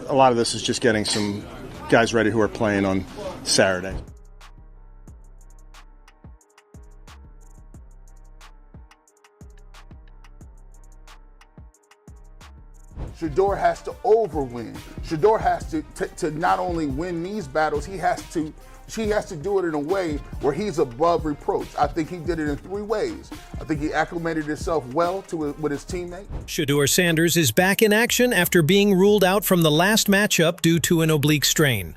a lot of this is just getting some guys ready who are playing on Saturday. Shedeur has to overwin. Shedeur has to not only win these battles, she has to do it in a way where he's above reproach. I think he did it in 3 ways. I think he acclimated himself well with his teammate. Shedeur Sanders is back in action after being ruled out from the last matchup due to an oblique strain.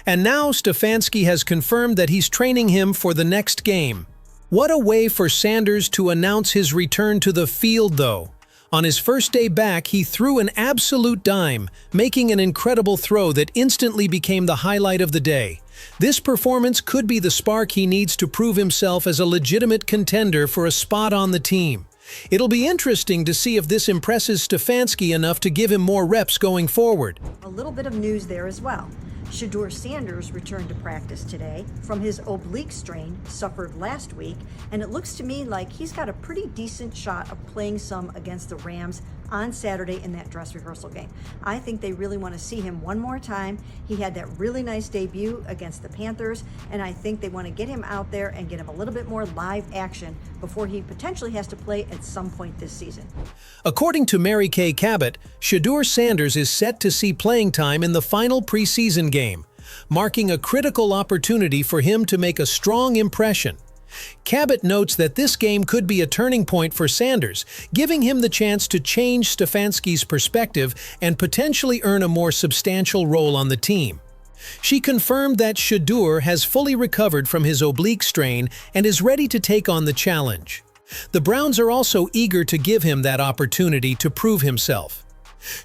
And now Stefanski has confirmed that he's training him for the next game. What a way for Sanders to announce his return to the field, though. On his first day back, he threw an absolute dime, making an incredible throw that instantly became the highlight of the day. This performance could be the spark he needs to prove himself as a legitimate contender for a spot on the team. It'll be interesting to see if this impresses Stefanski enough to give him more reps going forward. A little bit of news there as well. Shedeur Sanders returned to practice today from his oblique strain suffered last week, and it looks to me like he's got a pretty decent shot of playing some against the Rams on Saturday in that dress rehearsal game. I think they really want to see him one more time. He had that really nice debut against the Panthers, and I think they want to get him out there and get him a little bit more live action before he potentially has to play at some point this season. According to Mary Kay Cabot, Shedeur Sanders is set to see playing time in the final preseason game, marking a critical opportunity for him to make a strong impression. Cabot notes that this game could be a turning point for Sanders, giving him the chance to change Stefanski's perspective and potentially earn a more substantial role on the team. She confirmed that Shedeur has fully recovered from his oblique strain and is ready to take on the challenge. The Browns are also eager to give him that opportunity to prove himself.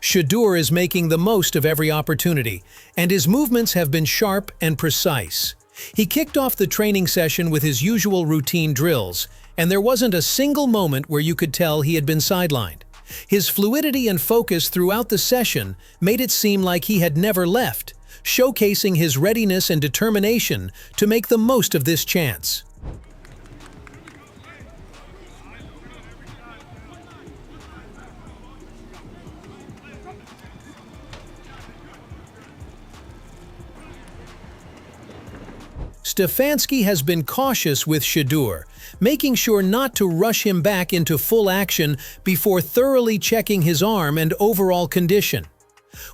Shedeur is making the most of every opportunity, and his movements have been sharp and precise. He kicked off the training session with his usual routine drills, and there wasn't a single moment where you could tell he had been sidelined. His fluidity and focus throughout the session made it seem like he had never left, showcasing his readiness and determination to make the most of this chance. Stefanski has been cautious with Shedeur, making sure not to rush him back into full action before thoroughly checking his arm and overall condition.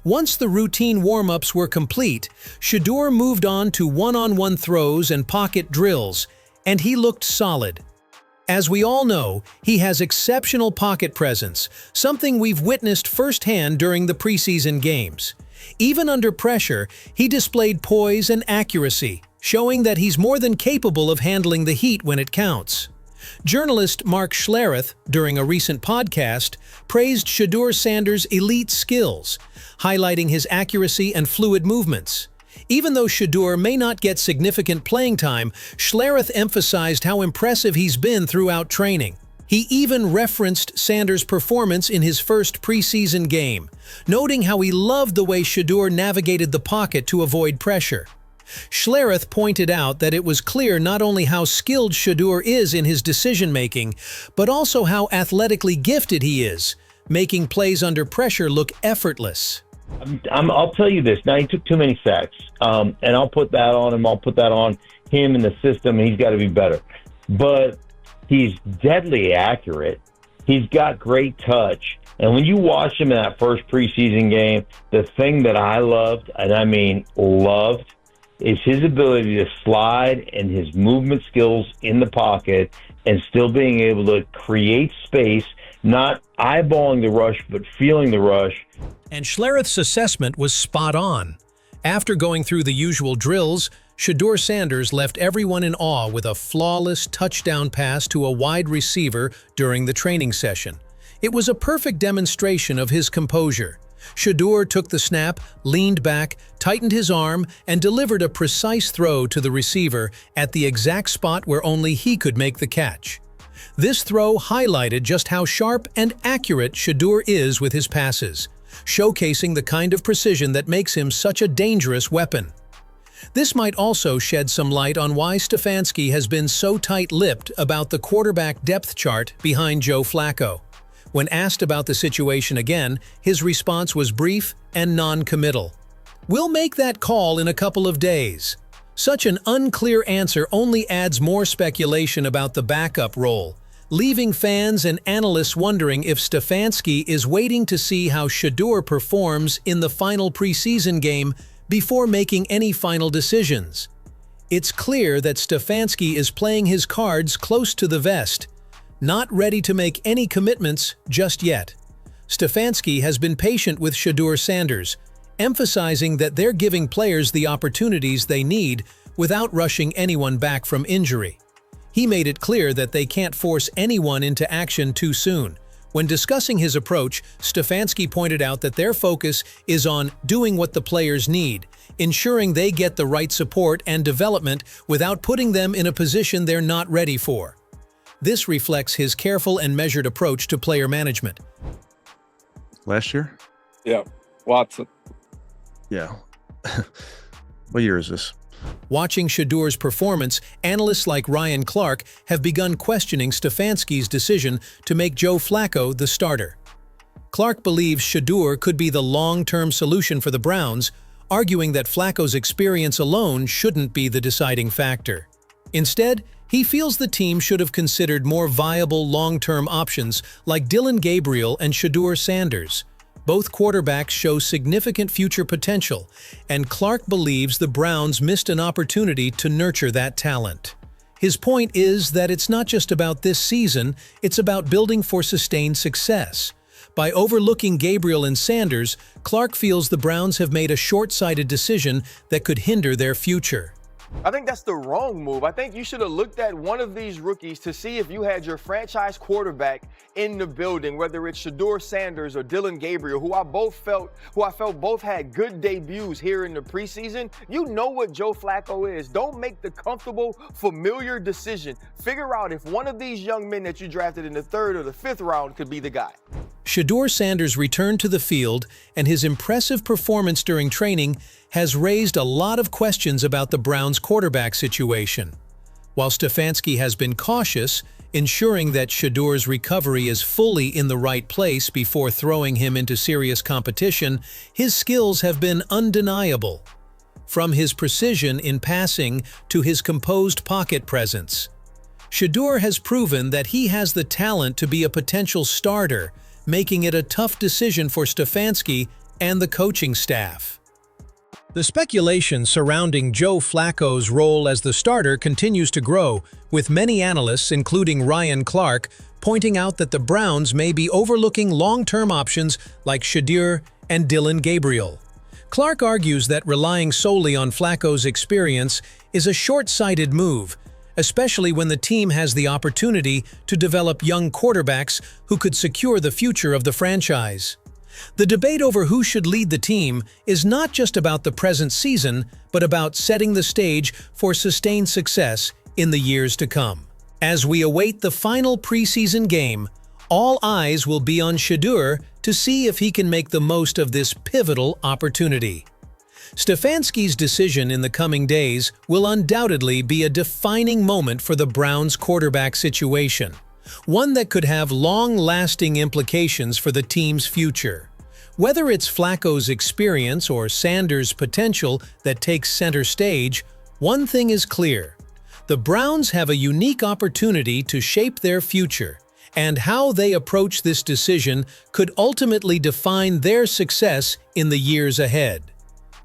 Once the routine warm-ups were complete, Shedeur moved on to one-on-one throws and pocket drills, and he looked solid. As we all know, he has exceptional pocket presence, something we've witnessed firsthand during the preseason games. Even under pressure, he displayed poise and accuracy, showing that he's more than capable of handling the heat when it counts. Journalist Mark Schlereth, during a recent podcast, praised Shedeur Sanders' elite skills, highlighting his accuracy and fluid movements. Even though Shedeur may not get significant playing time, Schlereth emphasized how impressive he's been throughout training. He even referenced Sanders' performance in his first preseason game, noting how he loved the way Shedeur navigated the pocket to avoid pressure. Schlereth pointed out that it was clear not only how skilled Shedeur is in his decision-making, but also how athletically gifted he is, making plays under pressure look effortless. I'll tell you this. Now, he took too many sacks, and I'll put that on him. I'll put that on him in the system. He's got to be better. But he's deadly accurate. He's got great touch. And when you watch him in that first preseason game, the thing that I loved, and I mean loved, is his ability to slide and his movement skills in the pocket and still being able to create space, not eyeballing the rush, but feeling the rush. And Schlereth's assessment was spot on. After going through the usual drills, Shedeur Sanders left everyone in awe with a flawless touchdown pass to a wide receiver during the training session. It was a perfect demonstration of his composure. Shedeur took the snap, leaned back, tightened his arm, and delivered a precise throw to the receiver at the exact spot where only he could make the catch. This throw highlighted just how sharp and accurate Shedeur is with his passes, showcasing the kind of precision that makes him such a dangerous weapon. This might also shed some light on why Stefanski has been so tight-lipped about the quarterback depth chart behind Joe Flacco. When asked about the situation again, his response was brief and non-committal. "We'll make that call in a couple of days." Such an unclear answer only adds more speculation about the backup role, leaving fans and analysts wondering if Stefanski is waiting to see how Shedeur performs in the final preseason game before making any final decisions. It's clear that Stefanski is playing his cards close to the vest, not ready to make any commitments just yet. Stefanski has been patient with Shedeur Sanders, emphasizing that they're giving players the opportunities they need without rushing anyone back from injury. He made it clear that they can't force anyone into action too soon. When discussing his approach, Stefanski pointed out that their focus is on doing what the players need, ensuring they get the right support and development without putting them in a position they're not ready for. This reflects his careful and measured approach to player management. Last year? Yeah, Watson. Yeah. What year is this? Watching Shedeur's performance, analysts like Ryan Clark have begun questioning Stefanski's decision to make Joe Flacco the starter. Clark believes Shedeur could be the long-term solution for the Browns, arguing that Flacco's experience alone shouldn't be the deciding factor. Instead, he feels the team should have considered more viable long-term options like Dylan Gabriel and Shedeur Sanders. Both quarterbacks show significant future potential, and Clark believes the Browns missed an opportunity to nurture that talent. His point is that it's not just about this season, it's about building for sustained success. By overlooking Gabriel and Sanders, Clark feels the Browns have made a short-sighted decision that could hinder their future. I think that's the wrong move. I think you should have looked at one of these rookies to see if you had your franchise quarterback in the building, whether it's Shedeur Sanders or Dylan Gabriel, who I felt both had good debuts here in the preseason. You know what Joe Flacco is. Don't make the comfortable, familiar decision. Figure out if one of these young men that you drafted in the 3rd or the 5th round could be the guy. Shedeur Sanders returned to the field, and his impressive performance during training has raised a lot of questions about the Browns' quarterback situation. While Stefanski has been cautious, ensuring that Shedeur's recovery is fully in the right place before throwing him into serious competition, his skills have been undeniable. From his precision in passing to his composed pocket presence, Shedeur has proven that he has the talent to be a potential starter, making it a tough decision for Stefanski and the coaching staff. The speculation surrounding Joe Flacco's role as the starter continues to grow, with many analysts, including Ryan Clark, pointing out that the Browns may be overlooking long-term options like Shedeur and Dylan Gabriel. Clark argues that relying solely on Flacco's experience is a short-sighted move, especially when the team has the opportunity to develop young quarterbacks who could secure the future of the franchise. The debate over who should lead the team is not just about the present season, but about setting the stage for sustained success in the years to come. As we await the final preseason game, all eyes will be on Shedeur to see if he can make the most of this pivotal opportunity. Stefanski's decision in the coming days will undoubtedly be a defining moment for the Browns' quarterback situation, one that could have long-lasting implications for the team's future. Whether it's Flacco's experience or Sanders' potential that takes center stage, one thing is clear: the Browns have a unique opportunity to shape their future, and how they approach this decision could ultimately define their success in the years ahead.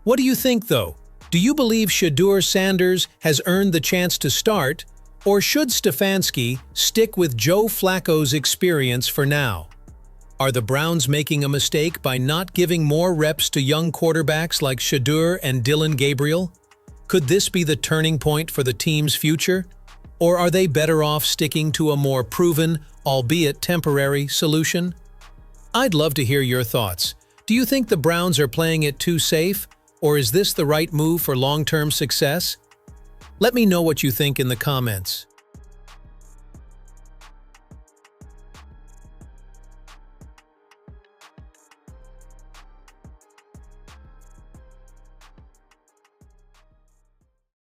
What do you think, though? Do you believe Shedeur Sanders has earned the chance to start, or should Stefanski stick with Joe Flacco's experience for now? Are the Browns making a mistake by not giving more reps to young quarterbacks like Shedeur and Dylan Gabriel? Could this be the turning point for the team's future? Or are they better off sticking to a more proven, albeit temporary, solution? I'd love to hear your thoughts. Do you think the Browns are playing it too safe, or is this the right move for long-term success? Let me know what you think in the comments.